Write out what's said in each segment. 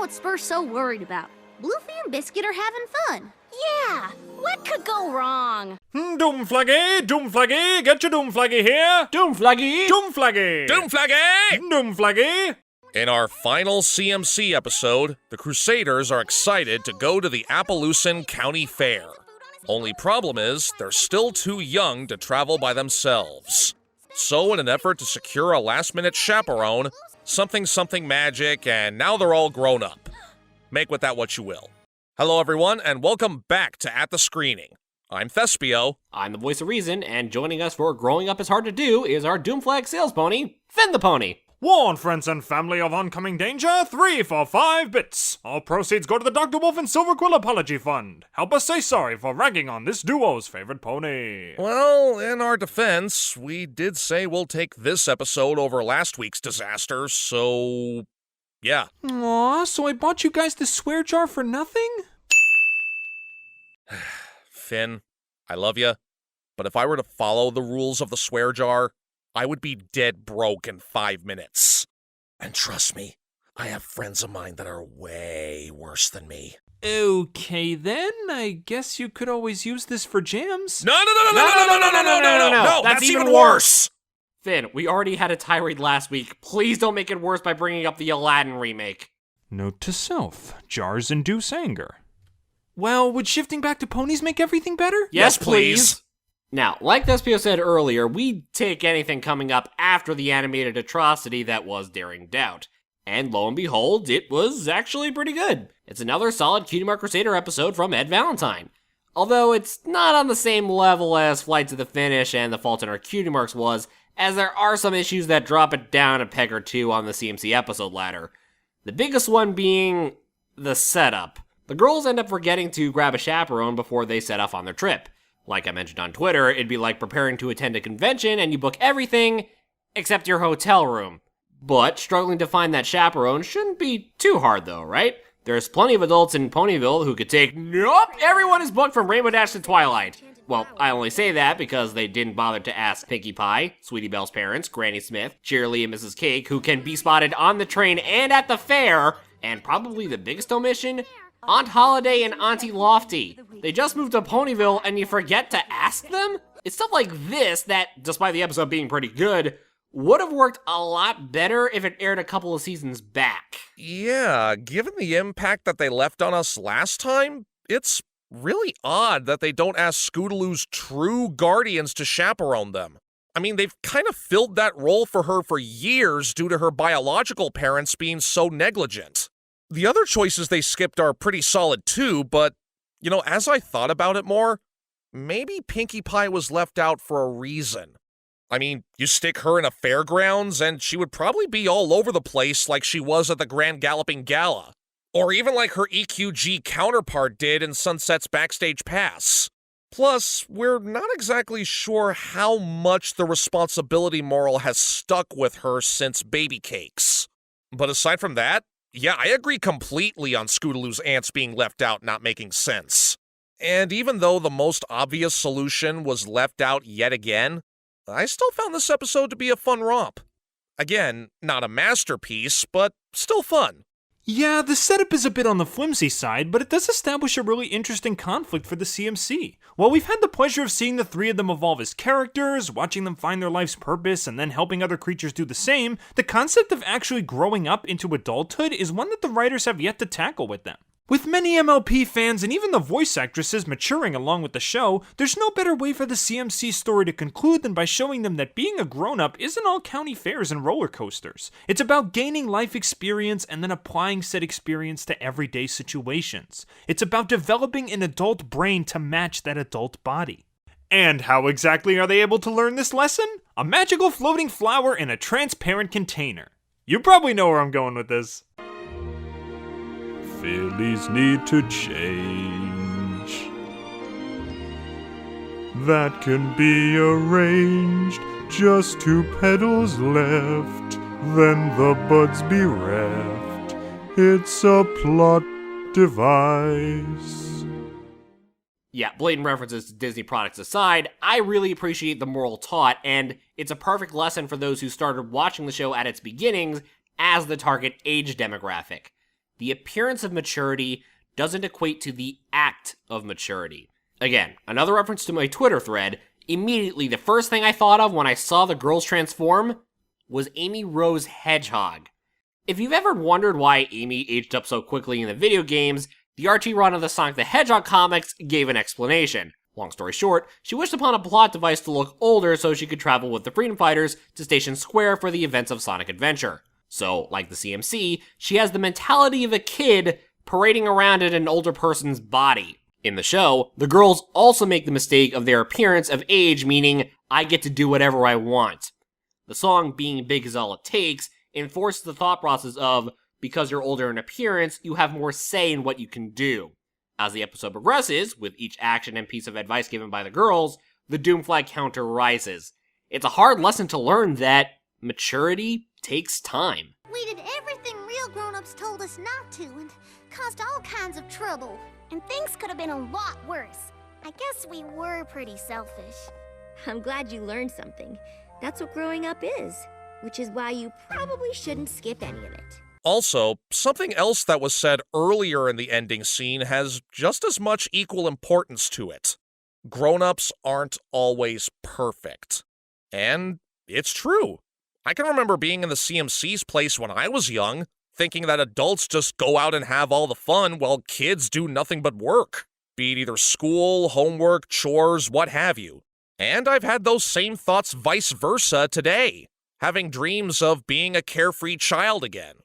what Spur's so worried about. Bluefy and Biscuit are having fun. Yeah, what could go wrong? Doomflaggy, get your Doomflaggy here! Doomflaggy! Doomflaggy! Doomflaggy! Doomflaggy! In our final CMC episode, the Crusaders are excited to go to the Appaloosan County Fair. Only problem is, they're still too young to travel by themselves. So in an effort to secure a last-minute chaperone, something magic, and now they're all grown up. Make with that what you will. Hello everyone, and welcome back to At the Screening. I'm Thespio. I'm the voice of reason, and joining us for Growing Up is Hard to Do is our Doomflag sales pony, Finn the Pony. Warn friends and family of oncoming danger, 3 for 5 bits. All proceeds go to the Dr. Wolf and Silver Quill Apology Fund. Help us say sorry for ragging on this duo's favorite pony. Well, in our defense, we did say we'll take this episode over last week's disaster, so yeah. Aw, so I bought you guys this swear jar for nothing? Finn, I love you, but if I were to follow the rules of the swear jar, I would be dead broke in 5 minutes. And trust me, I have friends of mine that are way worse than me. Okay then, I guess you could always use this for jams. No, that's even worse! Finn, we already had a tirade last week. Please don't make it worse by bringing up the Aladdin remake. Note to self, jars induce anger. Well, would shifting back to ponies make everything better? Yes, please. Now, like Thespio said earlier, we take anything coming up after the animated atrocity that was Daring Doubt. And lo and behold, it was actually pretty good. It's another solid Cutie Mark Crusader episode from Ed Valentine. Although it's not on the same level as Flight to the Finish and The Fault in Our Cutie Marks was, as there are some issues that drop it down a peg or two on the CMC episode ladder. The biggest one being the setup. The girls end up forgetting to grab a chaperone before they set off on their trip. Like I mentioned on Twitter, it'd be like preparing to attend a convention and you book everything except your hotel room. But struggling to find that chaperone shouldn't be too hard though, right? There's plenty of adults in Ponyville who could take, nope, everyone is booked from Rainbow Dash to Twilight. Well, I only say that because they didn't bother to ask Pinkie Pie, Sweetie Belle's parents, Granny Smith, Cheerily, and Mrs. Cake, who can be spotted on the train and at the fair, and probably the biggest omission, Aunt Holiday and Auntie Lofty. They just moved to Ponyville and you forget to ask them? It's stuff like this that, despite the episode being pretty good, would have worked a lot better if it aired a couple of seasons back. Yeah, given the impact that they left on us last time, it's really odd that they don't ask Scootaloos true guardians to chaperone them. I mean, they've kind of filled that role for her for years due to her biological parents being so negligent. The other choices they skipped are pretty solid too, but, you know, as I thought about it more, maybe Pinkie Pie was left out for a reason. I mean, you stick her in a fairgrounds and she would probably be all over the place like she was at the Grand Galloping Gala. Or even like her EQG counterpart did in Sunset's Backstage Pass. Plus, we're not exactly sure how much the responsibility moral has stuck with her since Baby Cakes. But aside from that, yeah, I agree completely on Scootaloo's aunts being left out not making sense. And even though the most obvious solution was left out yet again, I still found this episode to be a fun romp. Again, not a masterpiece, but still fun. Yeah, the setup is a bit on the flimsy side, but it does establish a really interesting conflict for the CMC. While we've had the pleasure of seeing the three of them evolve as characters, watching them find their life's purpose, and then helping other creatures do the same, the concept of actually growing up into adulthood is one that the writers have yet to tackle with them. With many MLP fans and even the voice actresses maturing along with the show, there's no better way for the CMC story to conclude than by showing them that being a grown-up isn't all county fairs and roller coasters. It's about gaining life experience and then applying said experience to everyday situations. It's about developing an adult brain to match that adult body. And how exactly are they able to learn this lesson? A magical floating flower in a transparent container. You probably know where I'm going with this. Fillies need to change. That can be arranged. Just 2 petals left, then the buds bereft. It's a plot device. Yeah, blatant references to Disney products aside, I really appreciate the moral taught, and it's a perfect lesson for those who started watching the show at its beginnings as the target age demographic. the appearance of maturity doesn't equate to the act of maturity. Again, another reference to my Twitter thread. Immediately, the first thing I thought of when I saw the girls transform was Amy Rose Hedgehog. If you've ever wondered why Amy aged up so quickly in the video games, the Archie run of the Sonic the Hedgehog comics gave an explanation. Long story short, she wished upon a plot device to look older so she could travel with the Freedom Fighters to Station Square for the events of Sonic Adventure. So, like the CMC, she has the mentality of a kid parading around in an older person's body. In the show, the girls also make the mistake of their appearance of age, meaning, I get to do whatever I want. The song Being Big Is All It Takes enforces the thought process of, because you're older in appearance, you have more say in what you can do. As the episode progresses, with each action and piece of advice given by the girls, the Doom Flag counter rises. It's a hard lesson to learn that maturity takes time. We did everything real grown-ups told us not to and caused all kinds of trouble. And things could have been a lot worse. I guess we were pretty selfish. I'm glad you learned something. That's what growing up is, which is why you probably shouldn't skip any of it. Also, something else that was said earlier in the ending scene has just as much equal importance to it. Grown-ups aren't always perfect. And it's true. I can remember being in the CMC's place when I was young, thinking that adults just go out and have all the fun while kids do nothing but work. Be it either school, homework, chores, what have you. And I've had those same thoughts vice versa today, having dreams of being a carefree child again.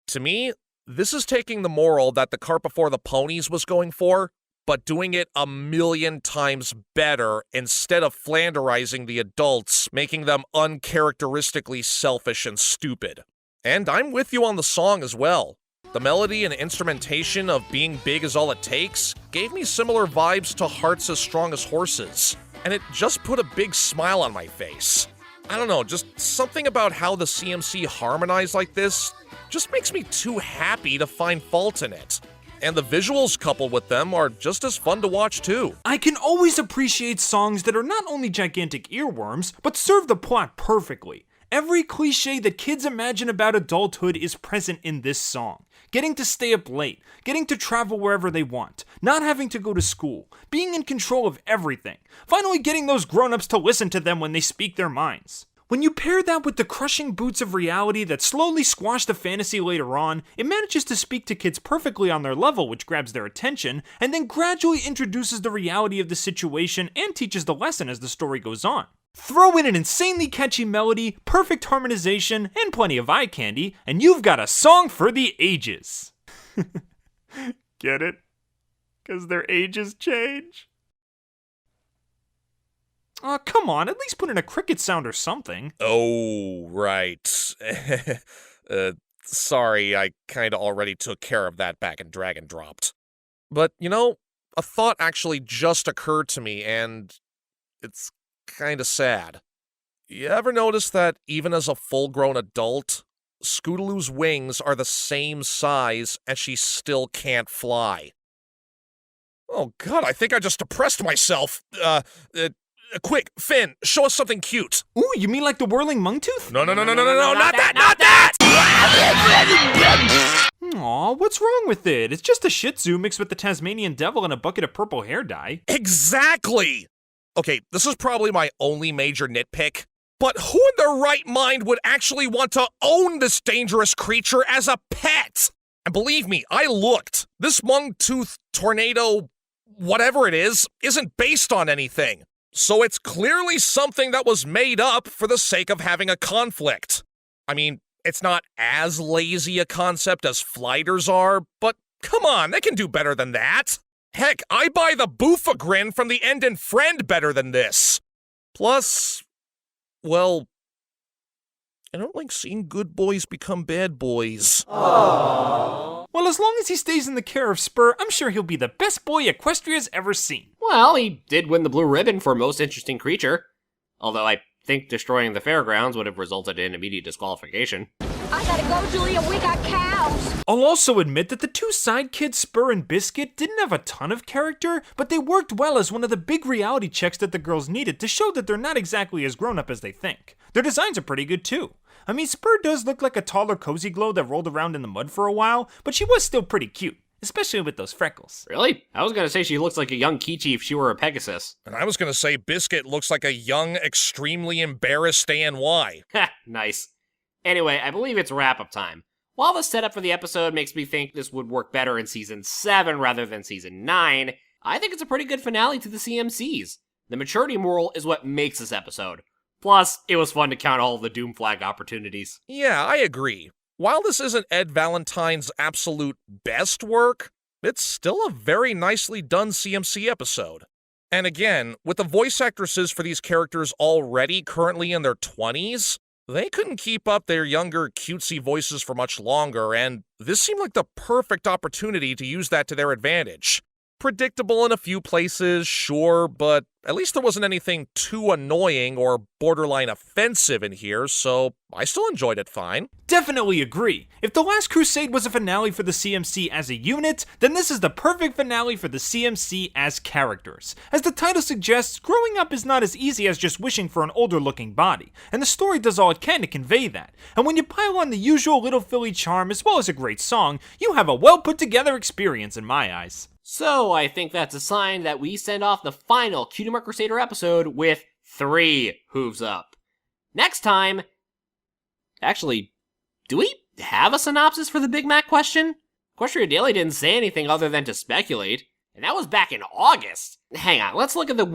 To me, this is taking the moral that the cart before the ponies was going for, but doing it 1,000,000 times better instead of flanderizing the adults, making them uncharacteristically selfish and stupid. And I'm with you on the song as well. The melody and instrumentation of Being Big Is All It Takes gave me similar vibes to Hearts as Strong as Horses, and it just put a big smile on my face. I don't know, just something about how the CMC harmonized like this just makes me too happy to find fault in it. And the visuals coupled with them are just as fun to watch too. I can always appreciate songs that are not only gigantic earworms, but serve the plot perfectly. Every cliche that kids imagine about adulthood is present in this song. Getting to stay up late, getting to travel wherever they want, not having to go to school, being in control of everything, finally getting those grown-ups to listen to them when they speak their minds. When you pair that with the crushing boots of reality that slowly squash the fantasy later on, it manages to speak to kids perfectly on their level, which grabs their attention, and then gradually introduces the reality of the situation and teaches the lesson as the story goes on. Throw in an insanely catchy melody, perfect harmonization, and plenty of eye candy, and you've got a song for the ages. Get it? 'Cause their ages change? Aw, come on, at least put in a cricket sound or something. Oh, right. Sorry, I kinda already took care of that back in Drag and Dropped. But, you know, a thought actually just occurred to me, and it's kinda sad. You ever notice that even as a full-grown adult, Scootaloo's wings are the same size and she still can't fly? Oh god, I think I just depressed myself. Quick, Finn, show us something cute. Ooh, you mean like the whirling monk-tooth? No, not that! Aw, what's wrong with it? It's just a Shih Tzu mixed with the Tasmanian devil and a bucket of purple hair dye. Exactly! Okay, this is probably my only major nitpick, but who in their right mind would actually want to own this dangerous creature as a pet? And believe me, I looked. This monk-tooth tornado, whatever it is, isn't based on anything. So it's clearly something that was made up for the sake of having a conflict. I mean, it's not as lazy a concept as flighters are, but come on, they can do better than that. Heck, I buy the Boofagrin from the End and Friend better than this. Plus, well, I don't like seeing good boys become bad boys. Aww. Well, as long as he stays in the care of Spur, I'm sure he'll be the best boy Equestria's ever seen. Well, he did win the blue ribbon for most interesting creature. Although I think destroying the fairgrounds would have resulted in immediate disqualification. I gotta go, Julia, we got cows! I'll also admit that the two side kids, Spur and Biscuit, didn't have a ton of character, but they worked well as one of the big reality checks that the girls needed to show that they're not exactly as grown up as they think. Their designs are pretty good too. I mean, Spur does look like a taller Cozy Glow that rolled around in the mud for a while, but she was still pretty cute, especially with those freckles. Really? I was gonna say she looks like a young Kichi if she were a Pegasus. And I was gonna say Biscuit looks like a young, extremely embarrassed ANY. Ha, nice. Anyway, I believe it's wrap-up time. While the setup for the episode makes me think this would work better in Season 7 rather than Season 9, I think it's a pretty good finale to the CMCs. The maturity moral is what makes this episode. Plus, it was fun to count all of the Doom Flag opportunities. Yeah, I agree. While this isn't Ed Valentine's absolute best work, it's still a very nicely done CMC episode. And again, with the voice actresses for these characters already currently in their 20s, they couldn't keep up their younger, cutesy voices for much longer, and this seemed like the perfect opportunity to use that to their advantage. Predictable in a few places, sure, but at least there wasn't anything too annoying or borderline offensive in here, so I still enjoyed it fine. Definitely agree. If The Last Crusade was a finale for the CMC as a unit, then this is the perfect finale for the CMC as characters. As the title suggests, growing up is not as easy as just wishing for an older looking body, and the story does all it can to convey that. And when you pile on the usual Little Philly charm as well as a great song, you have a well put together experience in my eyes. So I think that's a sign that we send off the final Cutie Mark Crusader episode with 3 hooves up. Next time... Actually, do we have a synopsis for the Big Mac question? Equestria Daily didn't say anything other than to speculate, and that was back in August. Hang on, let's look at the